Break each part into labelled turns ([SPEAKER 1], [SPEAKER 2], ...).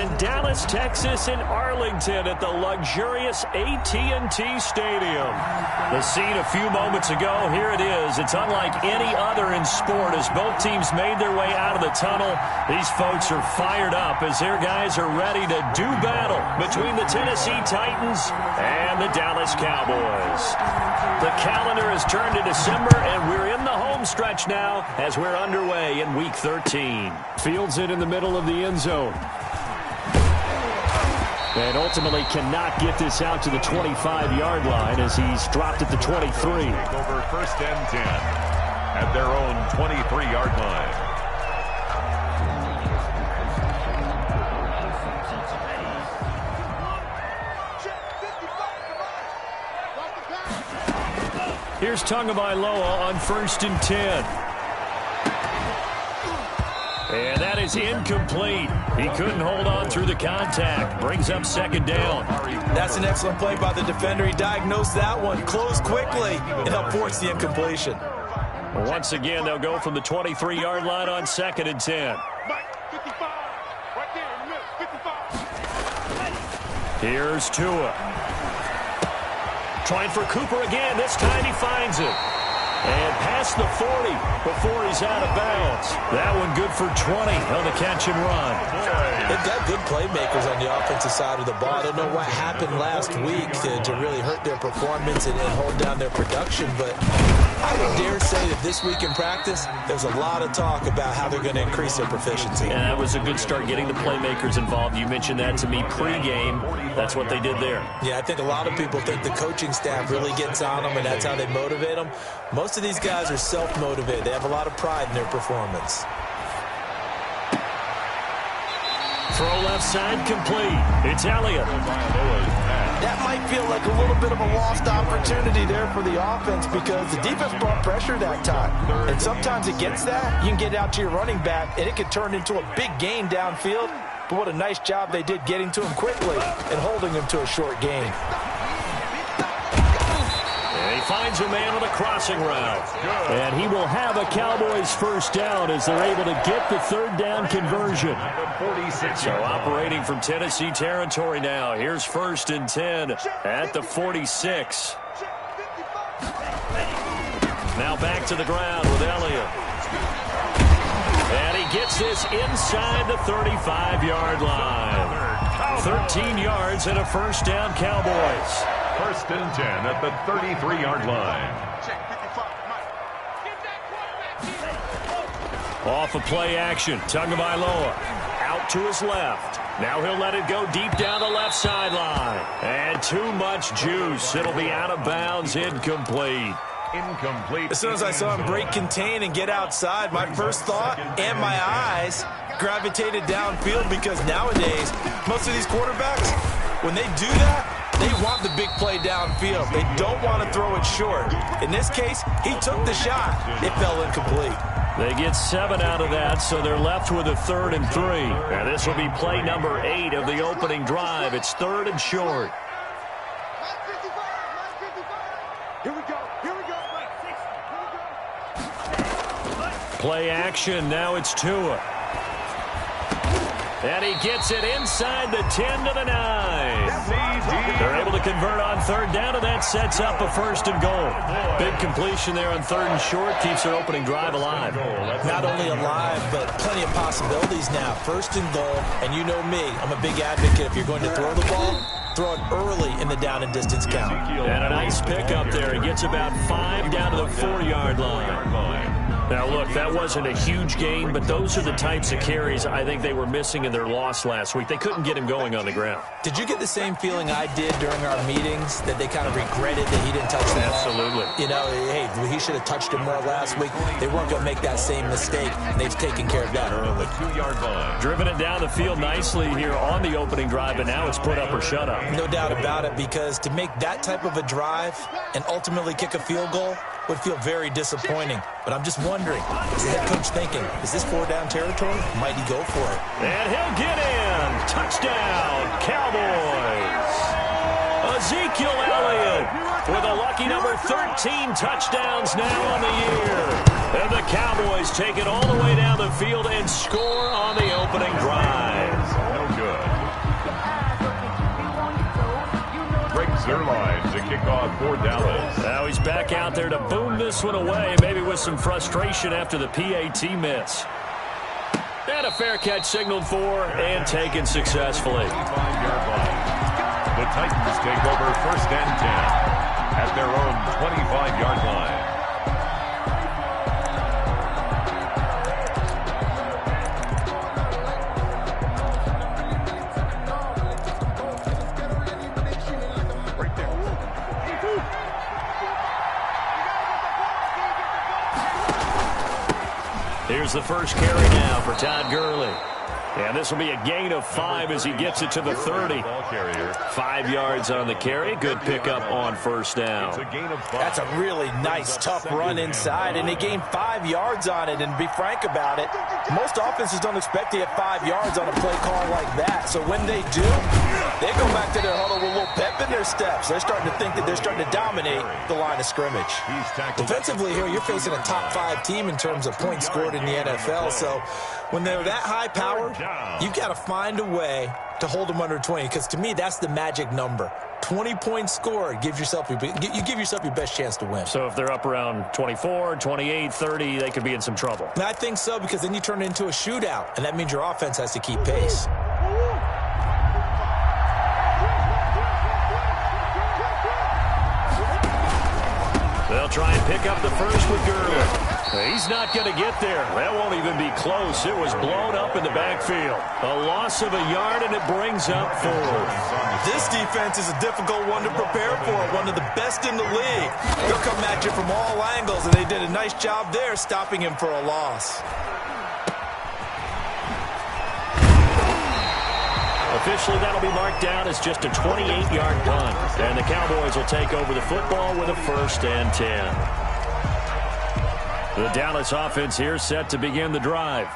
[SPEAKER 1] in Dallas, Texas, in Arlington at the luxurious AT&T Stadium. The scene a few moments ago, here it is. It's unlike any other in sport as both teams made their way out of the tunnel. These folks are fired up as their guys are ready to do battle between the Tennessee Titans and the Dallas Cowboys. The calendar has turned to December, and we're in the home stretch now as we're underway in Week 13. Fields it in the middle of the end zone. And ultimately cannot get this out to the 25-yard line as he's dropped at the 23.
[SPEAKER 2] Over 1st and 10 at their own 23-yard line.
[SPEAKER 1] Here's Tagovailoa on 1st and 10. And that is incomplete. He couldn't hold on through the contact. Brings up 2nd down.
[SPEAKER 3] That's an excellent play by the defender. He diagnosed that one, closed quickly, and helped force the incompletion.
[SPEAKER 1] Once again, they'll go from the 23-yard line on 2nd and 10. Here's Tua. Trying for Cooper again. This time he finds it. And past the 40 before he's out of bounds. That one good for 20 on the catch and run.
[SPEAKER 3] They've got good playmakers on the offensive side of the ball. I don't know what happened last week to really hurt their performance and hold down their production, but I would dare say that this week in practice, there's a lot of talk about how they're going to increase their proficiency.
[SPEAKER 1] And that was a good start getting the playmakers involved. You mentioned that to me pregame. That's what they did there.
[SPEAKER 3] Yeah, I think a lot of people think the coaching staff really gets on them, and that's how they motivate them. Most of these guys are self-motivated. They have a lot of pride in their performance.
[SPEAKER 1] Throw left side complete. It's Elliott.
[SPEAKER 3] That might feel like a little bit of a lost opportunity there for the offense because the defense brought pressure that time. And sometimes against that, you can get out to your running back, and it can turn into a big gain downfield. But what a nice job they did getting to him quickly and holding him to a short gain.
[SPEAKER 1] Finds a man with a crossing route. And he will have a Cowboys 1st down as they're able to get the 3rd down conversion. So operating from Tennessee territory now. Here's 1st and 10 at the 46. Now back to the ground with Elliott. And he gets this inside the 35-yard line. 13 yards and a 1st down Cowboys.
[SPEAKER 2] 1st and 10 at the 33-yard line.
[SPEAKER 1] Off of play action, Tagovailoa out to his left. Now he'll let it go deep down the left sideline. And too much juice. It'll be out of bounds, incomplete.
[SPEAKER 3] As soon as I saw him break contain and get outside, my first thought and my eyes gravitated downfield because nowadays, most of these quarterbacks, when they do that, they want the big play downfield. They don't want to throw it short. In this case, he took the shot. It fell incomplete.
[SPEAKER 1] They get 7 out of that, so they're left with a 3rd and 3. And this will be play number 8 of the opening drive. It's 3rd and short. Play action. Now it's Tua. And he gets it inside the 10 to the 9. They're able to convert on 3rd down, and that sets up a 1st and goal. Big completion there on 3rd and short. Keeps their opening drive alive.
[SPEAKER 3] Not only alive, but plenty of possibilities now. 1st and goal, and you know me. I'm a big advocate. If you're going to throw the ball, throw it early in the down and distance count.
[SPEAKER 1] And a nice pickup there. He gets about 5 down to the 4-yard line. Now, look, that wasn't a huge gain, but those are the types of carries I think they were missing in their loss last week. They couldn't get him going on the ground.
[SPEAKER 3] Did you get the same feeling I did during our meetings, that they kind of regretted that he didn't touch the ball?
[SPEAKER 1] Absolutely.
[SPEAKER 3] You know, hey, he should have touched it more last week. They weren't going to make that same mistake, and they've taken care of that early.
[SPEAKER 2] 2-yard line.
[SPEAKER 1] Driven it down the field nicely here on the opening drive, and now it's put up or shut up.
[SPEAKER 3] No doubt about it, because to make that type of a drive and ultimately kick a field goal would feel very disappointing. But I'm just wondering, is the head coach thinking, is this 4-down territory? Might he go for it?
[SPEAKER 1] And he'll get in. Touchdown, Cowboys. Ezekiel Elliott with a lucky number 13 touchdowns now on the year. And the Cowboys take it all the way down the field and score on the opening drive.
[SPEAKER 2] No good. kickoff for Dallas.
[SPEAKER 1] Now he's back out there to boom this one away, maybe with some frustration after the PAT miss. And a fair catch signaled for and taken successfully.
[SPEAKER 2] 25-yard line. The Titans take over 1st and 10 at their own 25-yard line.
[SPEAKER 1] Here's the first carry now for Todd Gurley. And this will be a gain of 5 as he gets it to the 30. 5 yards on the carry. Good pickup on first down.
[SPEAKER 3] That's a really nice, tough run inside, and they gained 5 yards on it. And to be frank about it, most offenses don't expect to get 5 yards on a play call like that. So when they do, they go back to their huddle with a little pep in their steps. They're starting to think that they're starting to dominate the line of scrimmage. Defensively here, you're facing a top 5 team in terms of points scored in the NFL. So when they're that high powered, you've got to find a way to hold them under 20, because to me, that's the magic number. 20 points scored, you give yourself your best chance to win.
[SPEAKER 1] So if they're up around 24, 28, 30, they could be in some trouble.
[SPEAKER 3] And I think so, because then you turn it into a shootout, and that means your offense has to keep pace.
[SPEAKER 1] They'll try and pick up the first with Gurley. He's not going to get there. That won't even be close. It was blown up in the backfield. A loss of a yard, and it brings up 4.
[SPEAKER 3] This defense is a difficult one to prepare for, one of the best in the league. They'll come at you from all angles, and they did a nice job there stopping him for a loss.
[SPEAKER 1] Officially, that'll be marked down as just a 28-yard punt. And the Cowboys will take over the football with a 1st and 10. The Dallas offense here set to begin the drive.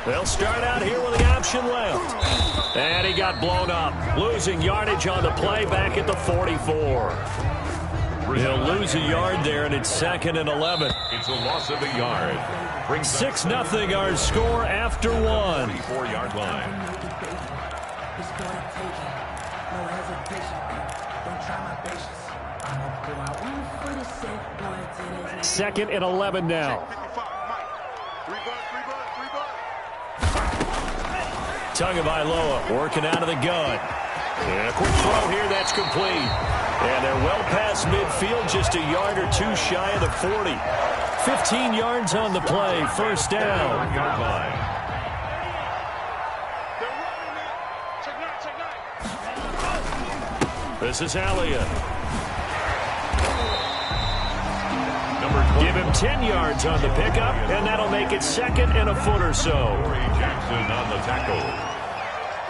[SPEAKER 1] They'll start out here with the option left. And he got blown up, losing yardage on the play back at the 44. He'll lose a yard there, and it's 2nd and 11.
[SPEAKER 2] It's a loss of a yard.
[SPEAKER 1] 6-0 our score after 1.
[SPEAKER 2] 34-yard line.
[SPEAKER 1] 2nd and 11 now. Tagovailoa working out of the gun. And a quick throw here, that's complete. And they're well past midfield, just a yard or 2 shy of the 40. 15 yards on the play, 1st down. This is Elliott. Give him 10 yards on the pickup, and that'll make it 2nd and a foot or so.
[SPEAKER 2] Corey Jackson on the tackle.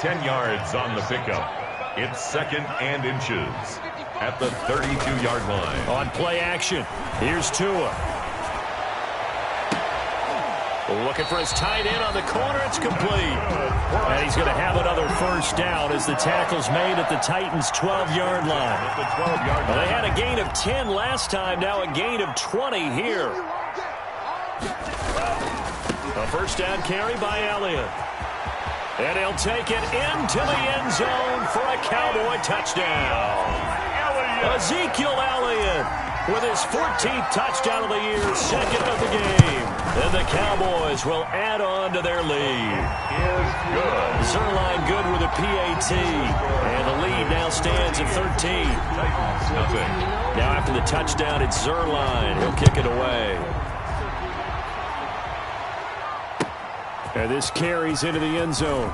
[SPEAKER 2] 10 yards on the pickup. It's 2nd and inches at the 32-yard line.
[SPEAKER 1] On play action, here's Tua. Looking for his tight end on the corner. It's complete. And he's going to have another 1st down as the tackle's made at the Titans' 12-yard line. Well, they had a gain of 10 last time, now a gain of 20 here. A 1st down carry by Elliott. And he'll take it into the end zone for a Cowboy touchdown. Ezekiel Elliott with his 14th touchdown of the year, 2nd of the game. And the Cowboys will add on to their lead. Zuerlein good with a PAT. And the lead now stands at 13. Now after the touchdown, it's Zuerlein. He'll kick it away. And this carries into the end zone.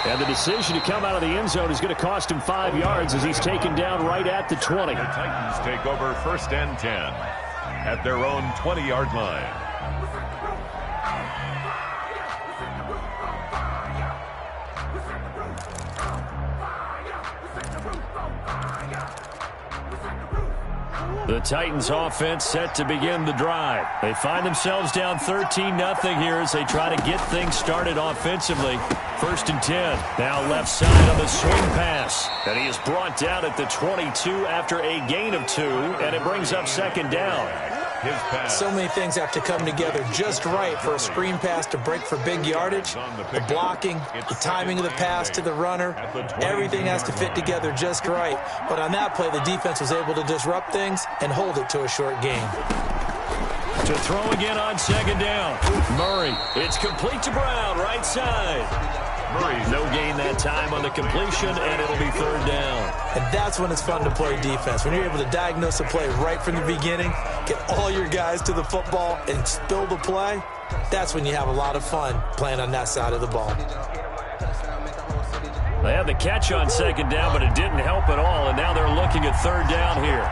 [SPEAKER 1] And the decision to come out of the end zone is going to cost him 5 yards as he's taken down right at the 20.
[SPEAKER 2] The Titans take over 1st and 10 at their own 20-yard line.
[SPEAKER 1] The Titans offense set to begin the drive. They find themselves down 13-0 here as they try to get things started offensively. 1st and 10. Now left side on the swing pass. And he is brought down at the 22 after a gain of 2. And it brings up 2nd down.
[SPEAKER 2] His pass.
[SPEAKER 3] So many things have to come together just right for a screen pass to break for big yardage. The blocking, the timing of the pass to the runner, everything has to fit together just right. But on that play, the defense was able to disrupt things and hold it to a short gain.
[SPEAKER 1] To throw again on second down. Murray. It's complete to Brown, right side. Murray's no gain that time on the completion, and it'll be third down.
[SPEAKER 3] And that's when it's fun to play defense. When you're able to diagnose a play right from the beginning, get all your guys to the football, and spill the play, that's when you have a lot of fun playing on that side of the ball.
[SPEAKER 1] They had the catch on second down, but it didn't help at all, and now they're looking at third down here.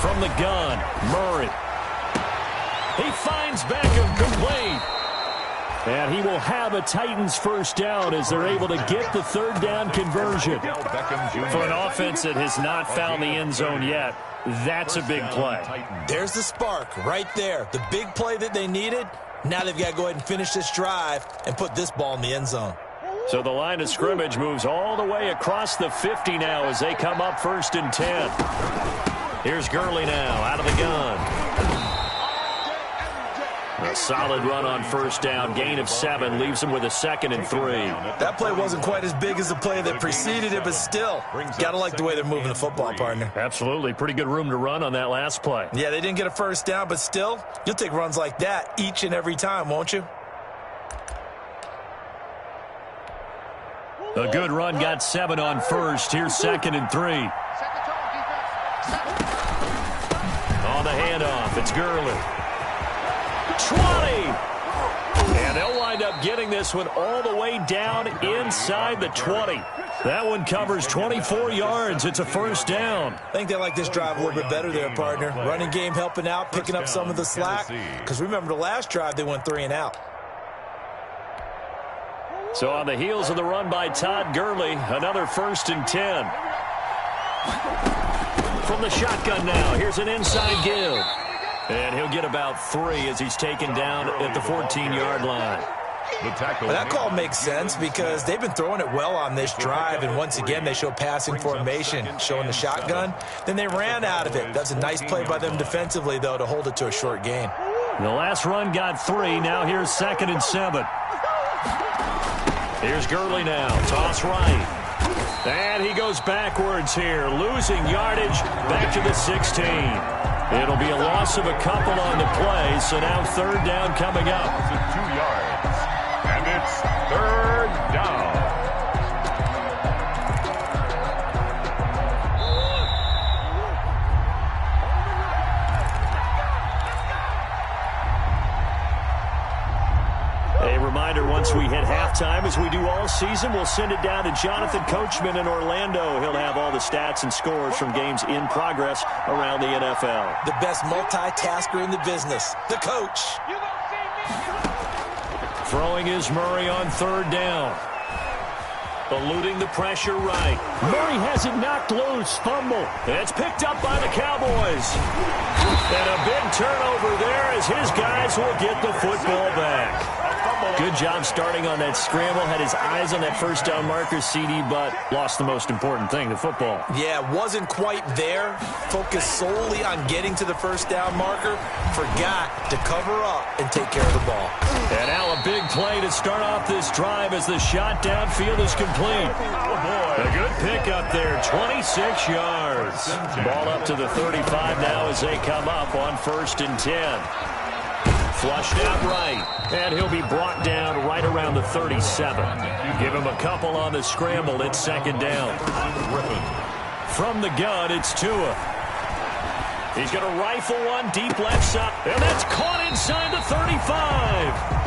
[SPEAKER 1] From the gun, Murray. He finds Beckham complete. And he will have a Titans first down as they're able to get the third down conversion. For an offense that has not found the end zone yet, that's a big play.
[SPEAKER 3] There's the spark right there. The big play that they needed. Now they've got to go ahead and finish this drive and put this ball in the end zone.
[SPEAKER 1] So the line of scrimmage moves all the way across the 50 now as they come up 1st and 10. Here's Gurley now out of the gun. A solid run on first down. Gain of 7 leaves him with a 2nd and 3.
[SPEAKER 3] That play wasn't quite as big as the play that preceded it, but still, got to like the way they're moving the football, partner.
[SPEAKER 1] Absolutely. Pretty good room to run on that last play.
[SPEAKER 3] Yeah, they didn't get a first down, but still, you'll take runs like that each and every time, won't you?
[SPEAKER 1] A good run got 7 on first. Here's 2nd and 3. On the handoff, it's Gurley. 20! And they'll wind up getting this one all the way down inside the 20. That one covers 24 yards. It's a first down.
[SPEAKER 3] I think they like this drive a little bit better there, partner. Running game helping out, picking up some of the slack. Because remember, the last drive, they went 3 and out.
[SPEAKER 1] So on the heels of the run by Todd Gurley, another 1st and 10. From the shotgun now, here's an inside give. And he'll get about 3 as he's taken down at the 14-yard line.
[SPEAKER 3] Well, that call makes sense because they've been throwing it well on this drive, and once again they show passing formation, showing the shotgun. Then they ran out of it. That's a nice play by them defensively, though, to hold it to a short gain.
[SPEAKER 1] The last run got 3. Now here's 2nd and 7. Here's Gurley now. Toss right. And he goes backwards here, losing yardage back to the 16. It'll be a loss of a couple on the play, so now third down coming up.
[SPEAKER 2] 2 yards, and it's third down.
[SPEAKER 1] A reminder, once we hit halftime, as we do all season, we'll send it down to Jonathan Coachman in Orlando. He'll have all the stats and scores from games in progress around the NFL.
[SPEAKER 3] The best multitasker in the business, the coach.
[SPEAKER 1] Throwing is Murray on third down. Eluding the pressure right. Murray has it knocked loose. Fumble. It's picked up by the Cowboys. And a big turnover there as his guys will get the football back. Good job starting on that scramble. Had his eyes on that first down marker, CD, but lost the most important thing, the football.
[SPEAKER 3] Yeah, wasn't quite there. Focused solely on getting to the first down marker. Forgot to cover up and take care of the ball.
[SPEAKER 1] And now a big play to start off this drive as the shot downfield is complete. Oh, boy. A good pickup there, 26 yards. Ball up to the 35 now as they come up on 1st and 10. Flushed out right, and he'll be brought down right around the 37. Give him a couple on the scramble. It's 2nd down. From the gun, it's Tua. He's going to rifle one deep left side, and that's caught inside the 35.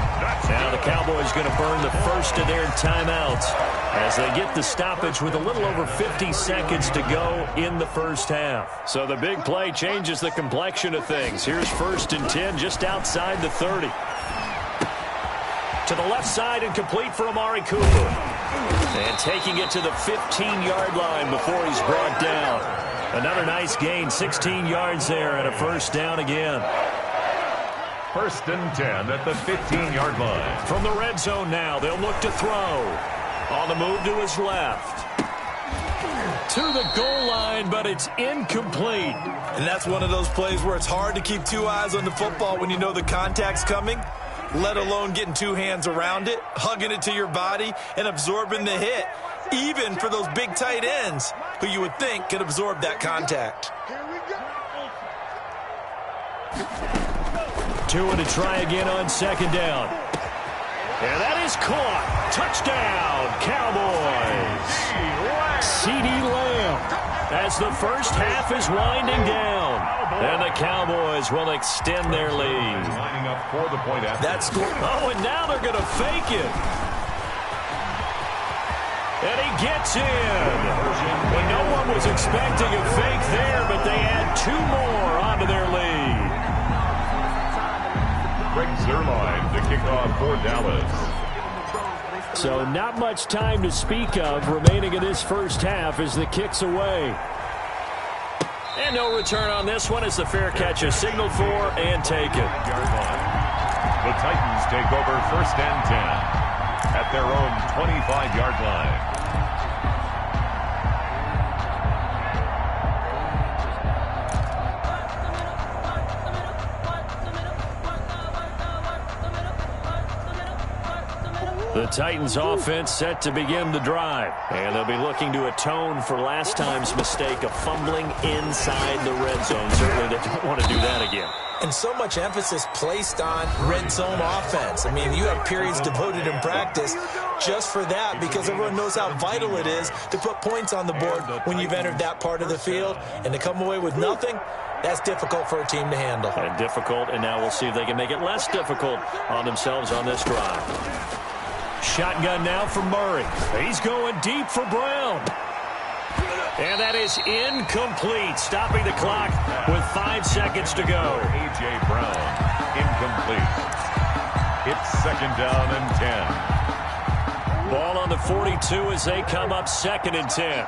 [SPEAKER 1] Now the Cowboys going to burn the first of their timeouts as they get the stoppage with a little over 50 seconds to go in the first half. So the big play changes the complexion of things. Here's 1st and 10 just outside the 30. To the left side and complete for Amari Cooper. And taking it to the 15-yard line before he's brought down. Another nice gain, 16 yards there and a first down again.
[SPEAKER 2] 1st and 10 at the 15-yard line.
[SPEAKER 1] From the red zone now, they'll look to throw. On the move to his left. to the goal line, but it's incomplete.
[SPEAKER 3] And that's one of those plays where it's hard to keep two eyes on the football when you know the contact's coming, let alone getting two hands around it, hugging it to your body, and absorbing the hit, even for those big tight ends who you would think could absorb that contact.
[SPEAKER 1] Tua to try again on second down. And that is caught. Touchdown, Cowboys. CeeDee Lamb as the first half is winding down. And the Cowboys will extend their lead.
[SPEAKER 2] Lining up for the point after.
[SPEAKER 3] That's cool.
[SPEAKER 1] Oh, and now they're going to fake it. And he gets in. Well, no one was expecting a fake there, but they add two more onto their lead.
[SPEAKER 2] Greg Zuerlein to kick off for Dallas.
[SPEAKER 1] So not much time to speak of remaining in this first half as the kick's away. And no return on this one as the fair catch is signaled for and taken.
[SPEAKER 2] The Titans take over 1st and 10 at their own 25-yard line.
[SPEAKER 1] The Titans offense set to begin the drive. And they'll be looking to atone for last time's mistake of fumbling inside the red zone. Certainly they don't want to do that again.
[SPEAKER 3] And so much emphasis placed on red zone offense. I mean, you have periods devoted in practice just for that because everyone knows how vital it is to put points on the board when you've entered that part of the field. And to come away with nothing, that's difficult for a team to handle.
[SPEAKER 1] And difficult, and now we'll see if they can make it less difficult on themselves on this drive. Shotgun now for Murray. He's going deep for Brown. And that is incomplete, stopping the clock with 5 seconds to go.
[SPEAKER 2] A.J. Brown, incomplete. It's 2nd down and 10.
[SPEAKER 1] Ball on the 42 as they come up 2nd and 10.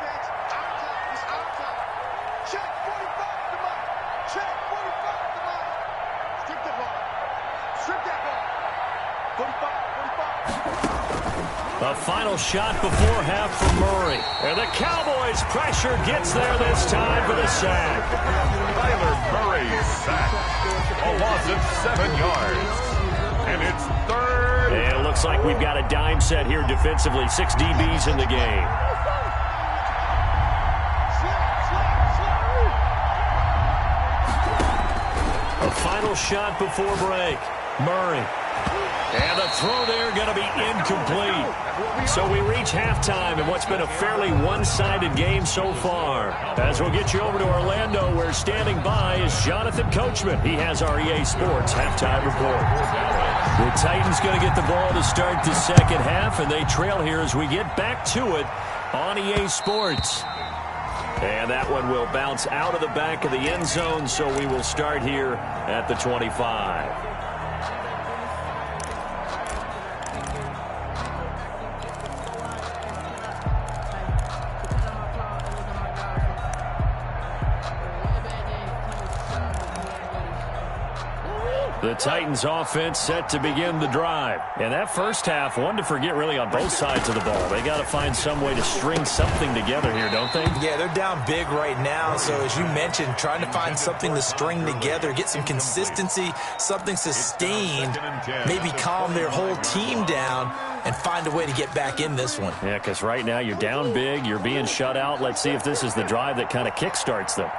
[SPEAKER 1] A final shot before half for Murray. And the Cowboys' pressure gets there this time for the sack.
[SPEAKER 2] Kyler Murray sacked. A loss of 7 yards. And it's 3rd.
[SPEAKER 1] And it looks like we've got a dime set here defensively. 6 DBs in the game. A final shot before break. Murray. And the throw there going to be incomplete. So we reach halftime in what's been a fairly one-sided game so far. As we'll get you over to Orlando, where standing by is Jonathan Coachman. He has our EA Sports halftime report. The Titans going to get the ball to start the second half, and they trail here as we get back to it on EA Sports. And that one will bounce out of the back of the end zone, so we will start here at the 25. The Titans offense set to begin the drive. And that first half, one to forget really on both sides of the ball. They got to find some way to string something together here, don't they?
[SPEAKER 3] Yeah, they're down big right now. So as you mentioned, trying to find something to string together, get some consistency, something sustained, maybe calm their whole team down and find a way to get back in this one.
[SPEAKER 1] Yeah, because right now you're down big, you're being shut out. Let's see if this is the drive that kind of kickstarts them.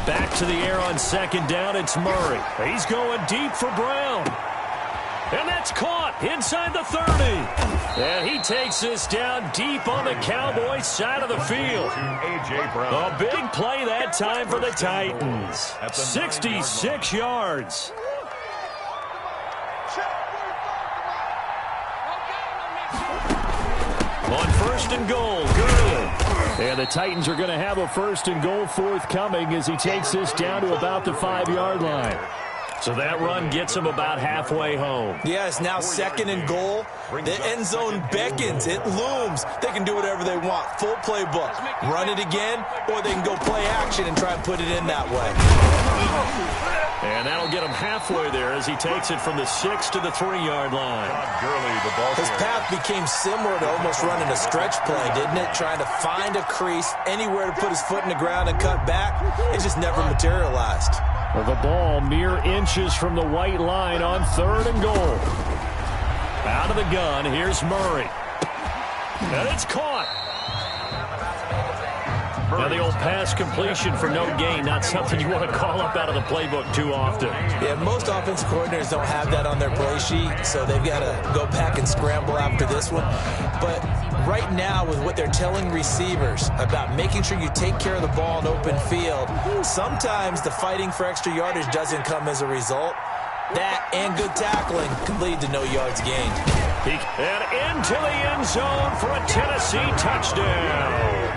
[SPEAKER 1] Back to the air on second down, it's Murray. He's going deep for Brown. And that's caught inside the 30. And he takes this down deep on the Cowboys side of the field.
[SPEAKER 2] A.J. Brown.
[SPEAKER 1] A big play that time for the Titans. 66 yards. On 1st and goal, good. And the Titans are going to have a 1st and goal forthcoming as he takes this down to about the 5-yard line. So that run gets them about halfway home.
[SPEAKER 3] Yes, now 2nd and goal. The end zone beckons. It looms. They can do whatever they want. Full playbook. Run it again, or they can go play action and try and put it in that way.
[SPEAKER 1] And that'll get him halfway there as he takes it from the 6 to the 3-yard line.
[SPEAKER 3] His path became similar to almost running a stretch play, didn't it? Trying to find a crease, anywhere to put his foot in the ground and cut back. It just never materialized.
[SPEAKER 1] The ball mere inches from the white line on 3rd and goal. Out of the gun, here's Murray. And it's caught. Now the old pass completion for no gain, not something you want to call up out of the playbook too often.
[SPEAKER 3] Yeah, most offensive coordinators don't have that on their play sheet, so they've got to go back and scramble after this one. But right now, with what they're telling receivers about making sure you take care of the ball in open field, sometimes the fighting for extra yardage doesn't come as a result. That and good tackling can lead to no yards gained.
[SPEAKER 1] And into the end zone for a Tennessee touchdown.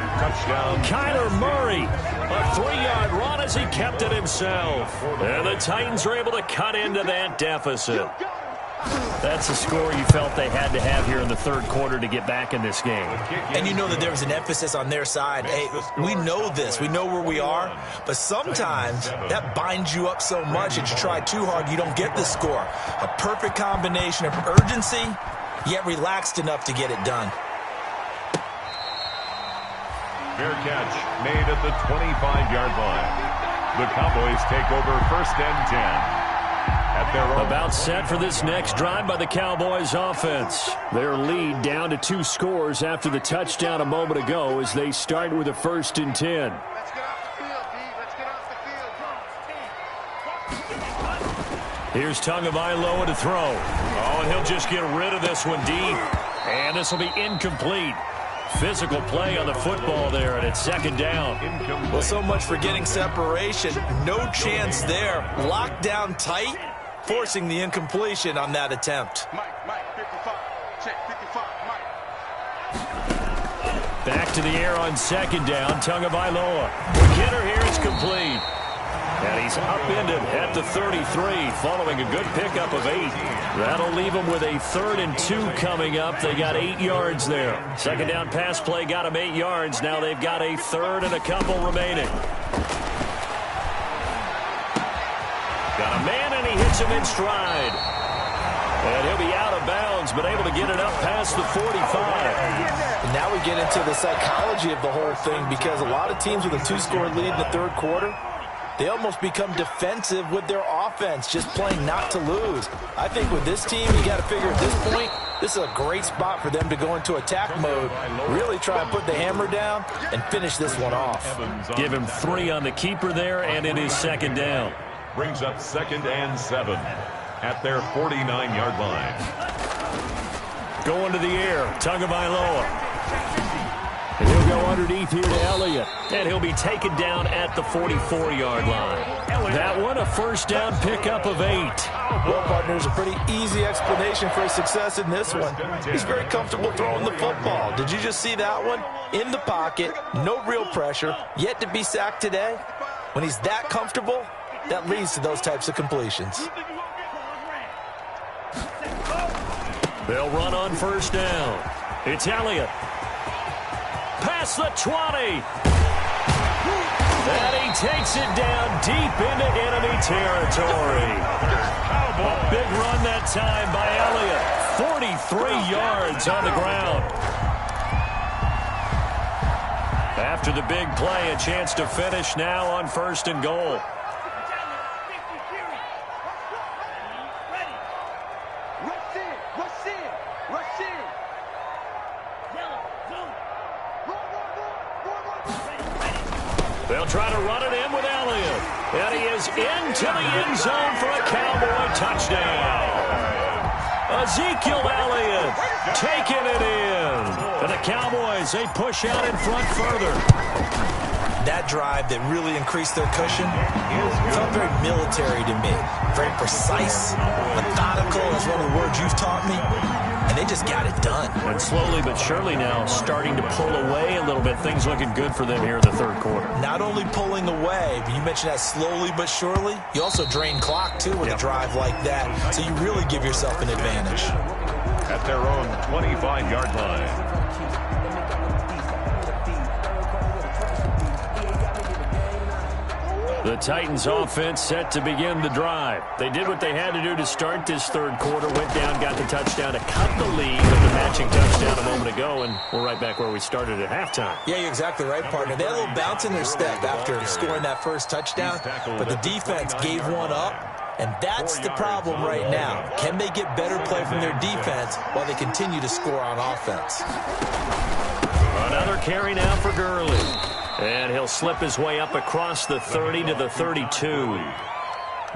[SPEAKER 1] Kyler Murray, a 3-yard run as he kept it himself. And the Titans are able to cut into that deficit. That's a score you felt they had to have here in the 3rd quarter to get back in this game.
[SPEAKER 3] And you know that there was an emphasis on their side. Hey, we know this. We know where we are. But sometimes that binds you up so much that you try too hard, you don't get the score. A perfect combination of urgency, yet relaxed enough to get it done.
[SPEAKER 2] Fair catch made at the 25-yard line. The Cowboys take over 1st and 10.
[SPEAKER 1] About set for this next drive by the Cowboys offense. Their lead down to 2 scores after the touchdown a moment ago as they start with a 1st and 10. Here's Tagovailoa to throw. Oh, and he'll just get rid of this one deep. And this will be incomplete. Physical play on the football there, and it's 2nd down.
[SPEAKER 3] Well, so much for getting separation. No chance there. Locked down tight, forcing the incompletion on that attempt.
[SPEAKER 1] Back to the air on 2nd down. Tagovailoa. Hitter here is complete. And he's upended at the 33 following a good pickup of 8. That'll leave them with a 3rd and 2 coming up. They got 8 yards there. 2nd down pass play got them 8 yards. Now they've got a 3rd and a couple remaining. Got a man and he hits him in stride. And he'll be out of bounds, but able to get it up past the 45.
[SPEAKER 3] And now we get into the psychology of the whole thing, because a lot of teams with a 2-score lead in the 3rd quarter, they almost become defensive with their offense, just playing not to lose. I think with this team, you got to figure at this point, this is a great spot for them to go into attack mode, really try and put the hammer down and finish this one off.
[SPEAKER 1] Give him 3 on the keeper there, and it is 2nd down.
[SPEAKER 2] Brings up 2nd and 7 at their 49-yard line.
[SPEAKER 1] Going to the air, Tagovailoa. And he'll go underneath here to Elliott. And he'll be taken down at the 44-yard line. That one, a 1st down pickup of 8.
[SPEAKER 3] Well, partners, a pretty easy explanation for his success in this one. He's very comfortable throwing the football. Did you just see that one? In the pocket, no real pressure, yet to be sacked today. When he's that comfortable, that leads to those types of completions.
[SPEAKER 1] They'll run on 1st down. It's Elliott. Past the 20. And he takes it down deep into enemy territory. A big run that time by Elliott. 43 yards on the ground. After the big play, a chance to finish now on 1st and goal. They'll try to run it in with Elliott. And he is into the end zone for a Cowboy touchdown. Ezekiel Elliott taking it in. And the Cowboys, they push out in front further.
[SPEAKER 3] That drive that really increased their cushion felt very military to me. Very precise, methodical is one of the words you've taught me. and they just got it done.
[SPEAKER 1] And slowly but surely now starting to pull away a little bit. Things looking good for them here in the third quarter.
[SPEAKER 3] Not only pulling away, but you mentioned that slowly but surely. You also drain clock, too, with a drive like that. So you really give yourself an advantage.
[SPEAKER 2] At their own 25-yard line.
[SPEAKER 1] The Titans offense set to begin the drive. They did what they had to do to start this third quarter. Went down, got the touchdown to cut the lead with the matching touchdown a moment ago, and we're right back where we started at halftime.
[SPEAKER 3] Yeah, you're exactly right, partner. They had a little bounce in their step after scoring that first touchdown, but the defense gave one up, and that's the problem right now. Can they get better play from their defense while they continue to score on offense?
[SPEAKER 1] Another carry now for Gurley. And he'll slip his way up across the 30 to the 32.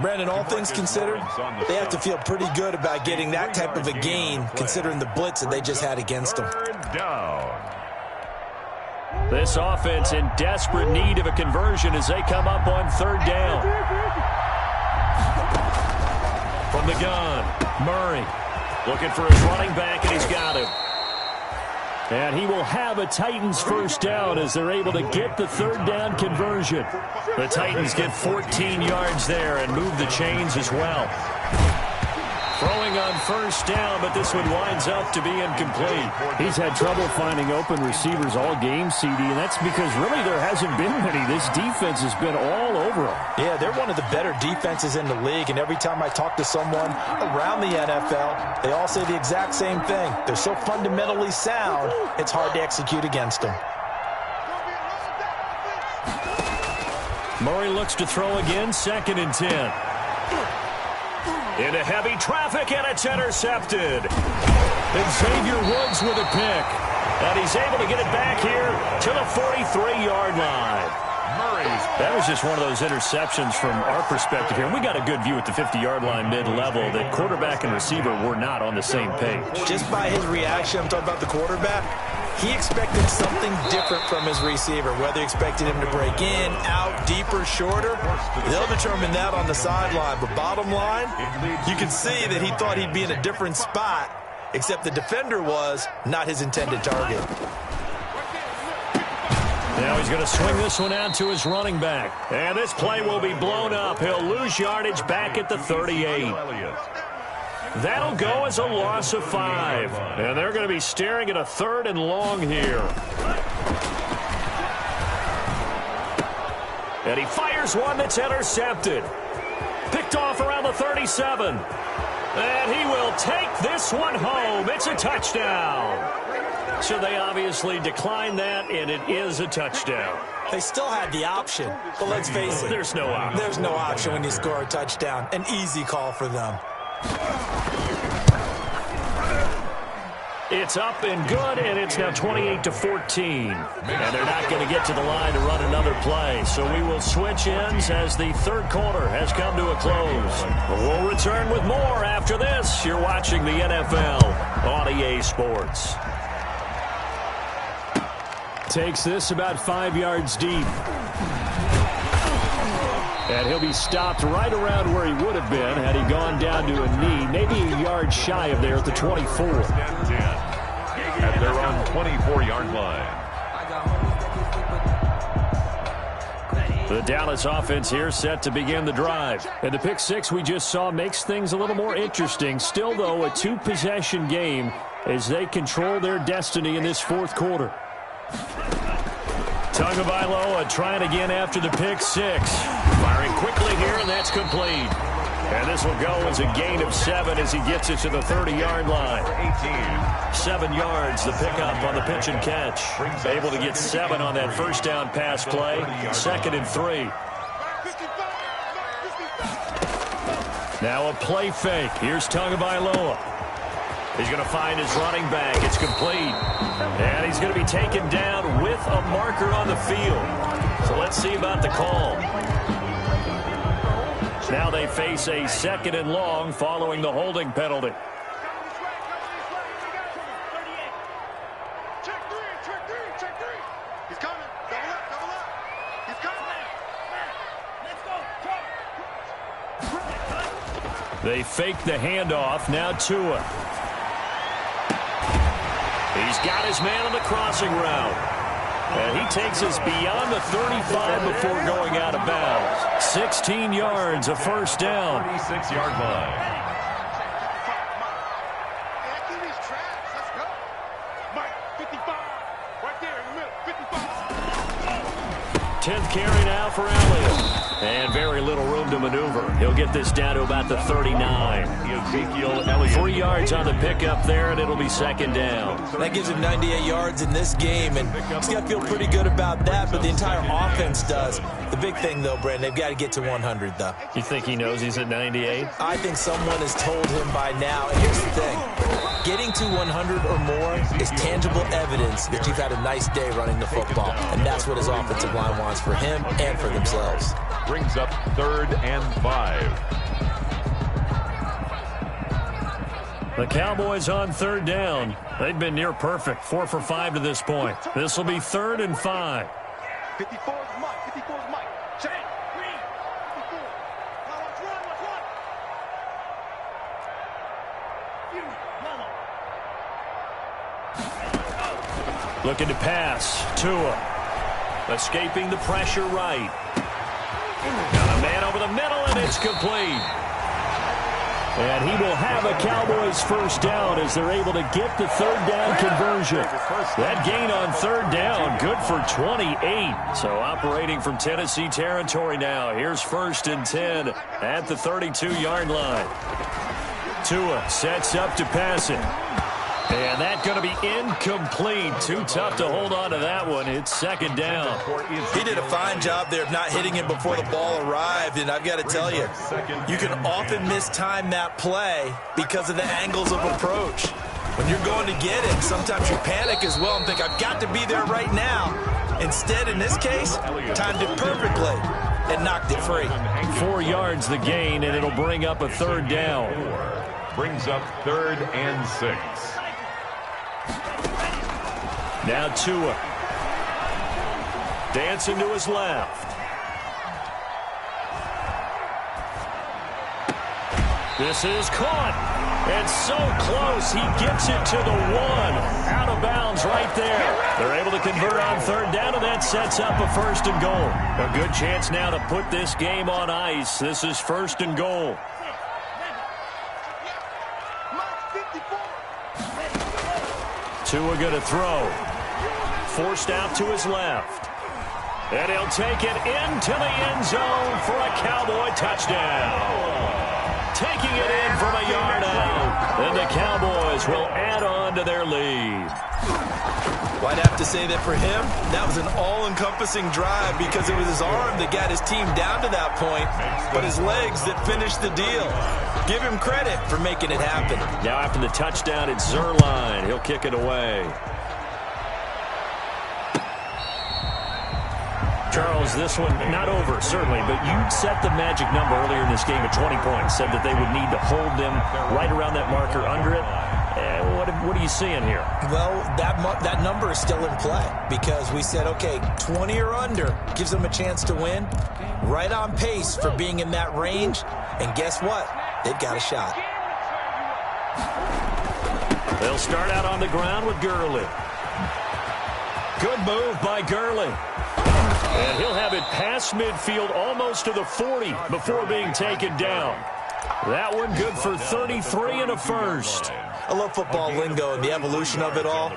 [SPEAKER 3] Brandon, all things considered, they have to feel pretty good about getting that type of a gain, considering the blitz that they just had against them.
[SPEAKER 1] This offense in desperate need of a conversion as they come up on third down. From the gun, Murray looking for his running back, and he's got him. And he will have a Titans first down as they're able to get the third down conversion. The Titans get 14 yards there and move the chains as well. Throwing on first down, but this one winds up to be incomplete.
[SPEAKER 4] He's had trouble finding open receivers all game, CD, and that's because really there hasn't been many. This defense has been all over him.
[SPEAKER 3] Yeah, they're one of the better defenses in the league, and every time I talk to someone around the NFL, they all say the exact same thing. They're so fundamentally sound, it's hard to execute against them.
[SPEAKER 1] Murray looks to throw again, 2nd and 10. Into heavy traffic, and it's intercepted. Xavier Woods with a pick. And he's able to get it back here to the 43-yard line. That was just one of those interceptions from our perspective here. And we got a good view at the 50-yard line mid-level that quarterback and receiver were not on the same page. Just
[SPEAKER 3] by his reaction, I'm talking about the quarterback, he expected something different from his receiver, whether he expected him to break in, out, deeper, shorter. They'll determine that on the sideline. But bottom line, you can see that he thought he'd be in a different spot, except the defender was not his intended target.
[SPEAKER 1] Now he's going to swing this one out to his running back. And this play will be blown up. He'll lose yardage back at the 38. That'll go as a loss of 5. And they're going to be staring at a 3rd and long here. And he fires one that's intercepted. Picked off around the 37. And he will take this one home. It's a touchdown. So they obviously declined that, and it is a touchdown.
[SPEAKER 3] They still had the option, but let's face it.
[SPEAKER 1] There's no option.
[SPEAKER 3] There's no option when you score a touchdown. An easy call for them.
[SPEAKER 1] It's up and good, and it's now 28-14. And they're not going to get to the line to run another play. So we will switch ends as the third quarter has come to a close. We'll return with more after this. You're watching the NFL on EA Sports.
[SPEAKER 4] Takes this about 5 yards deep. And he'll be stopped right around where he would have been had he gone down to a knee, maybe a yard shy of there at the 24.
[SPEAKER 2] At their own 24-yard line.
[SPEAKER 1] The Dallas offense here set to begin the drive.
[SPEAKER 4] And the pick six we just saw makes things a little more interesting. Still, though, a two-possession game as they control their destiny in this fourth quarter.
[SPEAKER 1] Tagovailoa trying again after the pick six. Firing quickly here, and that's complete. And this will go as a gain of 7 as he gets it to the 30-yard line. 7 yards, the pickup on the pitch and catch. Able to get 7 on that first down pass play. 2nd and 3. Now a play fake. Here's Tagovailoa. He's going to find his running back. It's complete. And he's going to be taken down with a marker on the field. So let's see about the call. Now they face a 2nd and long following the holding penalty.
[SPEAKER 5] He's coming. Double up. He's coming. Let's go.
[SPEAKER 1] They fake the handoff. Now Tua. He's got his man on the crossing route. And he takes us beyond the 35 before going out of bounds. 16 yards, a first down.
[SPEAKER 2] 36-yard line.
[SPEAKER 5] After these traps, let's go. Mike, 55. Right there in the middle, 55.
[SPEAKER 1] 10th carry now for Elliott. And very little room to maneuver. He'll get this down to about the 39.
[SPEAKER 2] Ezekiel Elliott.
[SPEAKER 1] 3 yards on the pickup there, and it'll be second down.
[SPEAKER 3] That gives him 98 yards in this game, and he's got to feel pretty good about that, but the entire offense does. The big thing, though, Brandon, they've got to get to 100, though.
[SPEAKER 4] You think he knows he's at 98?
[SPEAKER 3] I think someone has told him by now. And here's the thing. Getting to 100 or more is tangible evidence that you've had a nice day running the football, and that's what his offensive line wants for him and for themselves.
[SPEAKER 2] Brings up 3rd and 5.
[SPEAKER 1] The Cowboys on 3rd down. They've been near perfect, 4 for 5 to this point. This will be 3rd and 5.
[SPEAKER 5] 54 is Mike, 54 is Mike. Change, green, 54. Now let's run, let's run.
[SPEAKER 1] Looking to pass. Tua. Escaping the pressure right. Got a man over the middle, and it's complete. And he will have a Cowboys first down as they're able to get the 3rd down conversion. That gain on 3rd down, good for 28. So operating from Tennessee territory now. Here's 1st and 10 at the 32-yard line. Tua sets up to pass it. And that's going to be incomplete. Too tough to hold on to that one. It's 2nd down.
[SPEAKER 3] He did a fine job there of not hitting him before the ball arrived, and I've got to tell you, you can often mistime that play because of the angles of approach. When you're going to get it, sometimes you panic as well and think, I've got to be there right now. Instead, in this case, timed it perfectly and knocked it free.
[SPEAKER 1] 4 yards the gain, and it'll bring up a 3rd down.
[SPEAKER 2] Brings up 3rd and 6.
[SPEAKER 1] Now Tua. Dancing to his left. This is caught. And so close. He gets it to the 1. Out of bounds right there. They're able to convert on 3rd down, and that sets up a 1st and goal. A good chance now to put this game on ice. This is 1st and goal. Tua going to throw. Forced out to his left. And he'll take it into the end zone for a Cowboy touchdown. Taking it in from a yard out. And the Cowboys will add on to their lead.
[SPEAKER 3] Well, I'd have to say that for him, that was an all-encompassing drive because it was his arm that got his team down to that point, but his legs that finished the deal. Give him credit for making it happen.
[SPEAKER 1] Now after the touchdown, it's Zuerlein. He'll kick it away. Charles, this one not over, certainly, but you set the magic number earlier in this game at 20 points, said that they would need to hold them right around that marker under it. What are you seeing here?
[SPEAKER 3] Well, that number is still in play because we said, okay, 20 or under gives them a chance to win. Right on pace for being in that range. And guess what? They've got a shot.
[SPEAKER 1] They'll start out on the ground with Gurley. Good move by Gurley. And he'll have it past midfield almost to the 40 before being taken down. That one good for 33 and a first.
[SPEAKER 3] I love football lingo and the evolution of it all.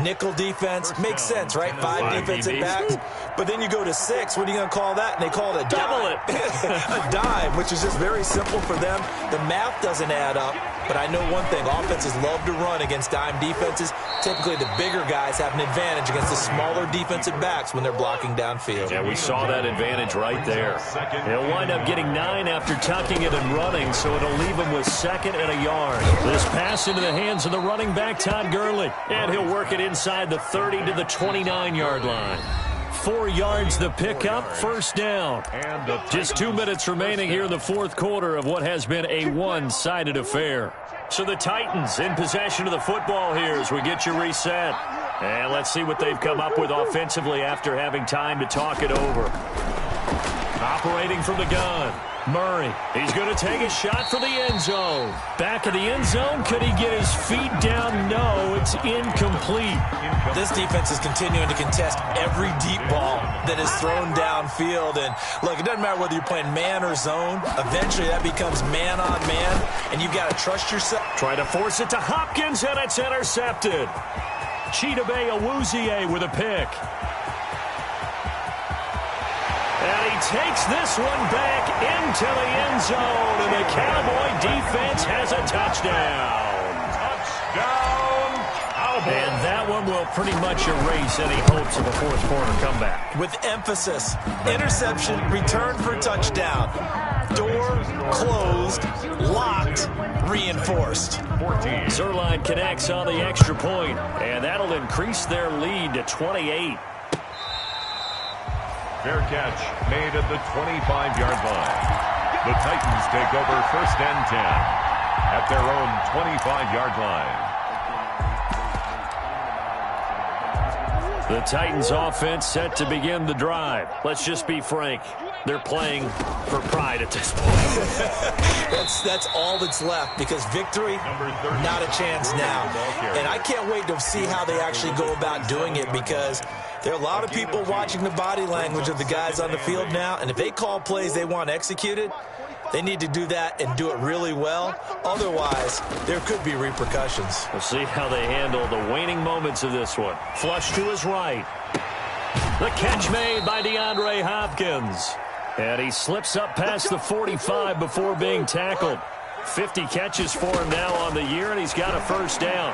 [SPEAKER 3] Nickel defense makes sense, right? 5 defensive backs. But then you go to 6. What are you going to call that? And they call it a dime. A dime, which is just very simple for them. The math doesn't add up. But I know one thing. Offenses love to run against dime defenses. Typically, the bigger guys have an advantage against the smaller defensive backs when they're blocking downfield.
[SPEAKER 1] Yeah, we saw that advantage right there. He'll wind up getting 9 after tucking it and running, so it'll leave him with 2nd and a yard. This pass into the hands of the running back, Todd Gurley. And he'll work it inside the 30 to the 29-yard line. 4 yards the pickup, first down. Just 2 minutes remaining here in the fourth quarter of what has been a one-sided affair. So the Titans in possession of the football here as we get you reset. And let's see what they've come up with offensively after having time to talk it over. Operating from the gun.
[SPEAKER 4] Murray, he's going to take a shot for the end zone. Back of the end zone, could he get his feet down? No, it's incomplete.
[SPEAKER 3] This defense is continuing to contest every deep ball that is thrown downfield. And look, it doesn't matter whether you're playing man or zone. Eventually, that becomes man on man, and you've got to trust yourself.
[SPEAKER 4] Try to force it to Hopkins, and it's intercepted. Chidobe Awuzie with a pick. And he takes this one back into the end zone, and the Cowboy defense has a touchdown.
[SPEAKER 2] Touchdown, Cowboys.
[SPEAKER 4] And that one will pretty much erase any hopes of a fourth quarter comeback.
[SPEAKER 3] With emphasis, interception, return for touchdown. Door closed, locked, reinforced.
[SPEAKER 2] 14.
[SPEAKER 4] Zuerlein connects on the extra point, and that'll increase their lead to 28.
[SPEAKER 2] Fair catch made at the 25-yard line. The Titans take over 1st and 10 at their own 25-yard line.
[SPEAKER 4] The Titans offense set to begin the drive. Let's just be frank. They're playing for pride at this point.
[SPEAKER 3] That's all that's left, because victory, not a chance now. And I can't wait to see how they actually go about doing it, because there are a lot of people watching the body language of the guys on the field now, and if they call plays they want executed, they need to do that and do it really well. Otherwise, there could be repercussions.
[SPEAKER 4] We'll see how they handle the waning moments of this one. Flush to his right. The catch made by DeAndre Hopkins. And he slips up past the 45 before being tackled. 50 catches for him now on the year, and he's got a first down.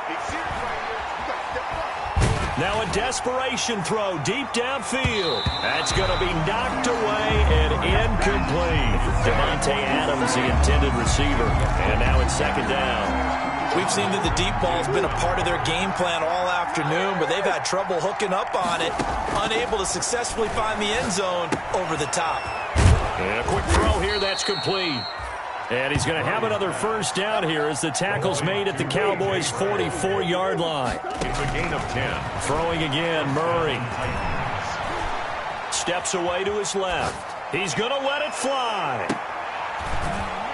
[SPEAKER 4] Now a desperation throw deep downfield. That's going to be knocked away and incomplete. Devontae Adams, the intended receiver. And now it's 2nd down.
[SPEAKER 3] We've seen that the deep ball's been a part of their game plan all afternoon, but they've had trouble hooking up on it, unable to successfully find the end zone over the top.
[SPEAKER 4] And a quick throw here, that's complete. And he's going to have another first down here as the tackle's made at the Cowboys' 44-yard line.
[SPEAKER 2] It's a gain of 10.
[SPEAKER 4] Throwing again, Murray. Steps away to his left. He's going to let it fly.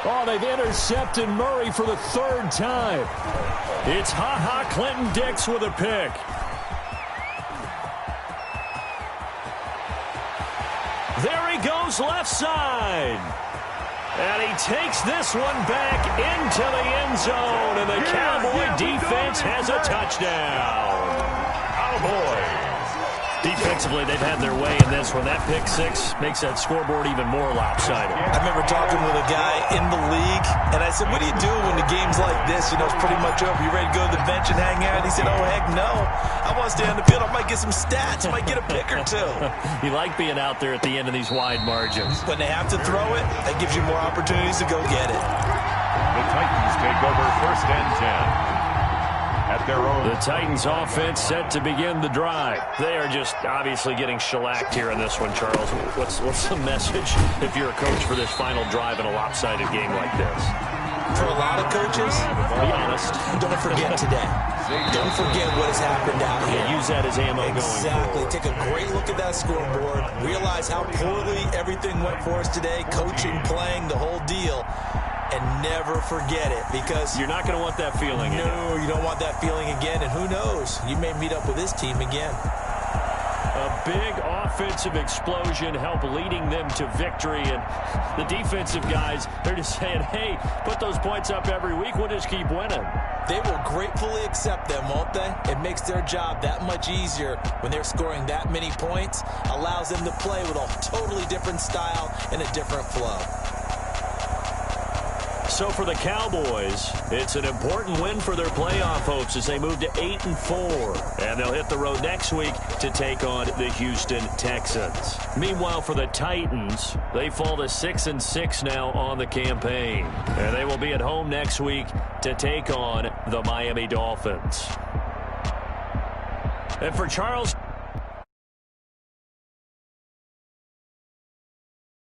[SPEAKER 4] Oh, they've intercepted Murray for the 3rd time. It's Ha-Ha Clinton-Dix with a pick. There he goes left side. And he takes this one back into the end zone, and the Cowboy defense has a touchdown.
[SPEAKER 2] Cowboys.
[SPEAKER 4] Defensively, they've had their way in this one. That pick six makes that scoreboard even more lopsided.
[SPEAKER 3] I remember talking with a guy in the league, and I said, what do you do when the game's like this? You know, it's pretty much over. You ready to go to the bench and hang out? He said, oh, heck no. I want to stay on the field. I might get some stats. I might get a pick or two.
[SPEAKER 4] You like being out there at the end of these wide margins.
[SPEAKER 3] When they have to throw it, that gives you more opportunities to go get it.
[SPEAKER 2] The Titans take over 1st and 10. At their own.
[SPEAKER 4] The Titans offense set to begin the drive. They are just obviously getting shellacked here in this one, Charles. What's the message if you're a coach for this final drive in a lopsided game like this?
[SPEAKER 3] For a lot of coaches,
[SPEAKER 4] be honest,
[SPEAKER 3] don't forget today. Don't forget what has happened out here.
[SPEAKER 4] Use that as ammo
[SPEAKER 3] exactly.
[SPEAKER 4] going forward.
[SPEAKER 3] Take a great look at that scoreboard. Realize how poorly everything went for us today. Coaching, playing, the whole deal. And never forget it, because
[SPEAKER 4] you're not going to want that feeling again.
[SPEAKER 3] No, you don't want that feeling again. And who knows? You may meet up with this team again.
[SPEAKER 4] A big offensive explosion helped leading them to victory. And the defensive guys, they're just saying, hey, put those points up every week. We'll just keep winning.
[SPEAKER 3] They will gratefully accept them, won't they? It makes their job that much easier when they're scoring that many points. Allows them to play with a totally different style and a different flow.
[SPEAKER 4] So for the Cowboys, it's an important win for their playoff hopes as they move to 8-4. And they'll hit the road next week to take on the Houston Texans. Meanwhile, for the Titans, they fall to 6-6 now on the campaign. And they will be at home next week to take on the Miami Dolphins. And for Charles